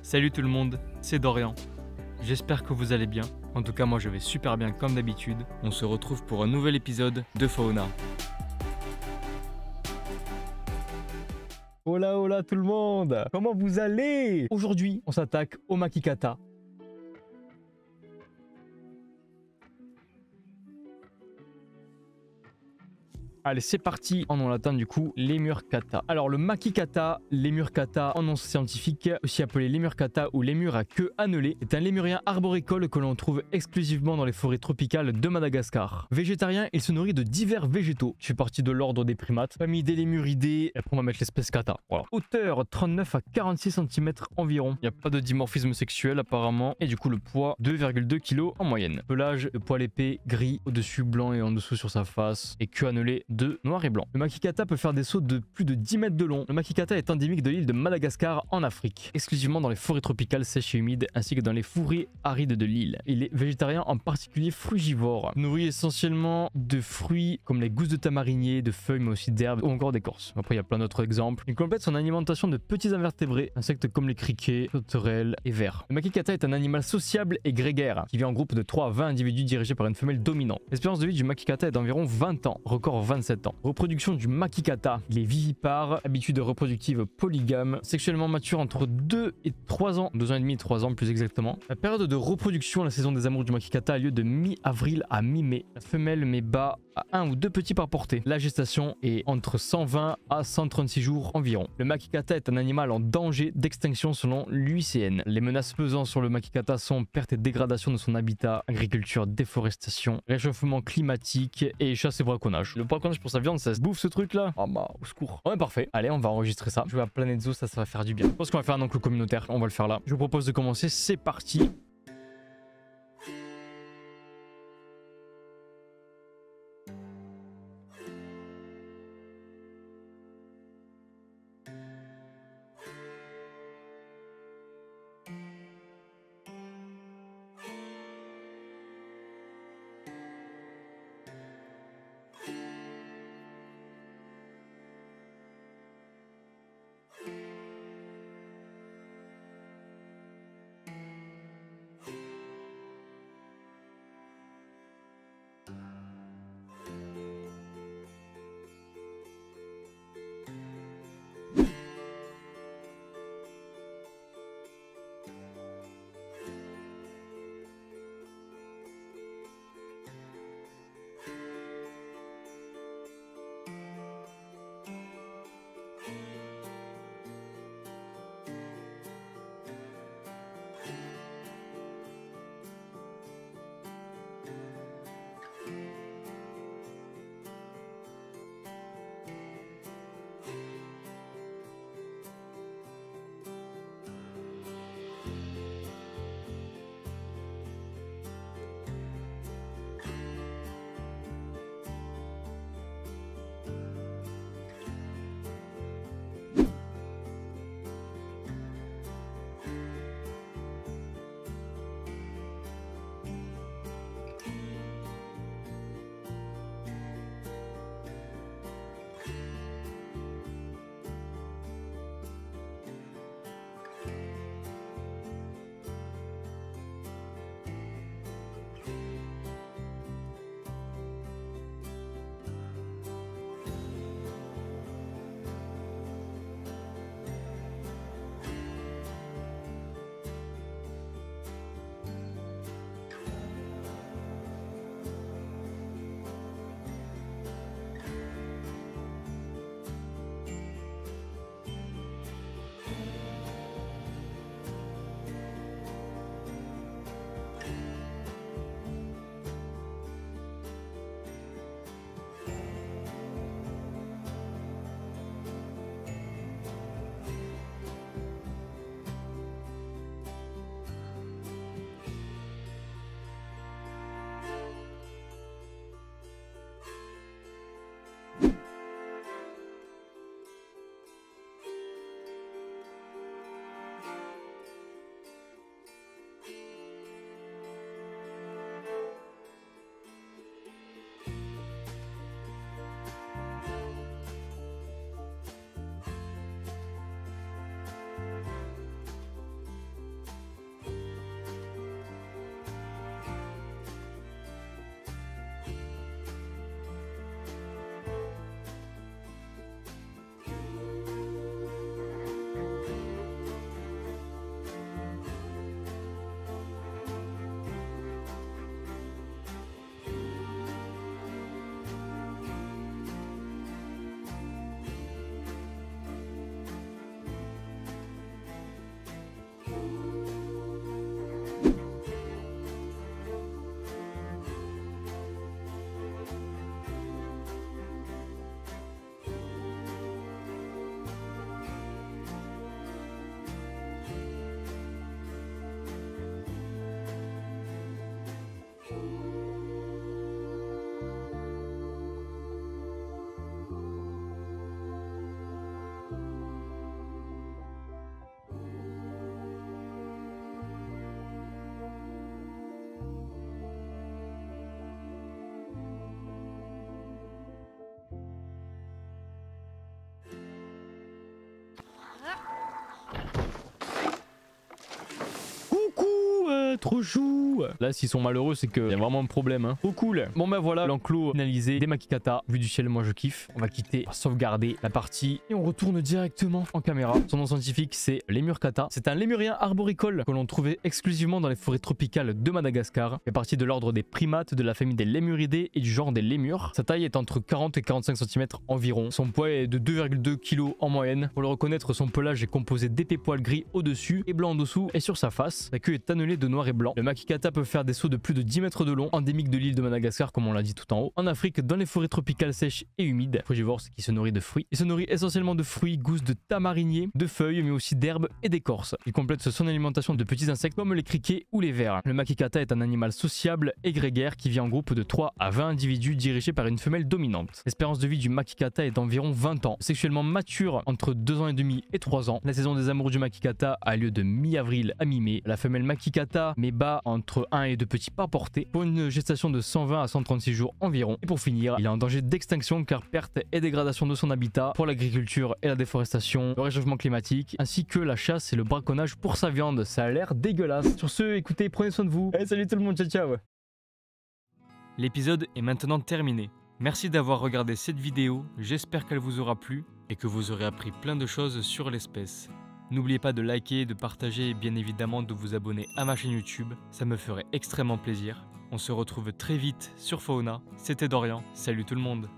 Salut tout le monde, c'est Dorian. J'espère que vous allez bien. En tout cas, moi je vais super bien comme d'habitude. On se retrouve pour un nouvel épisode de Fauna. Hola hola tout le monde, comment vous allez? Aujourd'hui, on s'attaque au Makikata. Allez, c'est parti. En nom latin, du coup, lémur kata. Alors, le Makikata, lémur kata, en nom scientifique, aussi appelé lémur kata ou lémur à queue annelée, est un lémurien arboricole que l'on trouve exclusivement dans les forêts tropicales de Madagascar. Végétarien, il se nourrit de divers végétaux. Il fait partie de l'ordre des primates, famille des lémuridés, et après on va mettre l'espèce kata. Voilà. Hauteur 39 à 46 cm environ. Il n'y a pas de dimorphisme sexuel apparemment. Et du coup, le poids 2,2 kg en moyenne. Pelage, poil épais, gris, au-dessus blanc et en dessous sur sa face, et queue annelée de noir et blanc. Le Makikata peut faire des sauts de plus de 10 mètres de long. Le Makikata est endémique de l'île de Madagascar en Afrique, exclusivement dans les forêts tropicales sèches et humides ainsi que dans les forêts arides de l'île. Il est végétarien, en particulier frugivore, nourri essentiellement de fruits comme les gousses de tamarinier, de feuilles mais aussi d'herbes ou encore d'écorces. Après il y a plein d'autres exemples. Il complète son alimentation de petits invertébrés, insectes comme les criquets, sauterelles et vers. Le Makikata est un animal sociable et grégaire qui vit en groupe de 3 à 20 individus dirigés par une femelle dominante. L'espérance de vie du Makikata est d'environ 20 ans, record 27 ans. Reproduction du Makikata. Il est vivipare, habitude reproductive polygame, sexuellement mature entre 2 et 3 ans, 2 ans et demi, 3 ans plus exactement. La période de reproduction, la saison des amours du Makikata a lieu de mi-avril à mi-mai. La femelle met bas à 1 ou 2 petits par portée. La gestation est entre 120 à 136 jours environ. Le Makikata est un animal en danger d'extinction selon l'UICN. Les menaces pesant sur le Makikata sont perte et dégradation de son habitat, agriculture, déforestation, réchauffement climatique et chasse et braconnage. Le braconnage pour sa viande, ça se bouffe ce truc là. Ah bah au secours. Ouais, parfait. Allez, on va enregistrer ça. Je vais à Planet Zoo, ça va faire du bien. Je pense qu'on va faire un enclos communautaire. On va le faire là. Je vous propose de commencer. C'est parti. trop chou. Là, s'ils sont malheureux, c'est qu'il y a vraiment un problème. Hein. Trop cool. Bon, ben voilà, l'enclos finalisé des Makikata. Vu du ciel, moi je kiffe. On va quitter, on va sauvegarder la partie et on retourne directement en caméra. Son nom scientifique, c'est lémur kata. C'est un lémurien arboricole que l'on trouvait exclusivement dans les forêts tropicales de Madagascar. Il fait partie de l'ordre des primates, de la famille des lémuridés et du genre des lémurs. Sa taille est entre 40 et 45 cm environ. Son poids est de 2,2 kg en moyenne. Pour le reconnaître, son pelage est composé d'épais poils gris au-dessus et blanc en dessous et sur sa face. Sa queue est annelée de noir et blanc. Le Makikata peut faire des sauts de plus de 10 mètres de long, endémique de l'île de Madagascar comme on l'a dit tout en haut. En Afrique, dans les forêts tropicales sèches et humides. Frugivore, c'est qui se nourrit de fruits. Il se nourrit essentiellement de fruits, gousses de tamarinier, de feuilles, mais aussi d'herbes et d'écorces. Il complète son alimentation de petits insectes comme les criquets ou les vers. Le Makikata est un animal sociable et grégaire qui vit en groupe de 3 à 20 individus dirigés par une femelle dominante. L'espérance de vie du Makikata est d'environ 20 ans. Sexuellement mature entre 2 ans et demi et 3 ans. La saison des amours du Makikata a lieu de mi-avril à mi-mai. La femelle Makikata met bas entre 1 et 2 petits pas portés pour une gestation de 120 à 136 jours environ. Et pour finir, il est en danger d'extinction car perte et dégradation de son habitat pour l'agriculture et la déforestation, le réchauffement climatique, ainsi que la chasse et le braconnage pour sa viande. Ça a l'air dégueulasse. Sur ce, écoutez, prenez soin de vous. Allez, salut tout le monde, ciao ciao. L'épisode est maintenant terminé. Merci d'avoir regardé cette vidéo, j'espère qu'elle vous aura plu et que vous aurez appris plein de choses sur l'espèce. N'oubliez pas de liker, de partager et bien évidemment de vous abonner à ma chaîne YouTube, ça me ferait extrêmement plaisir. On se retrouve très vite sur Fauna, c'était Dorian, salut tout le monde.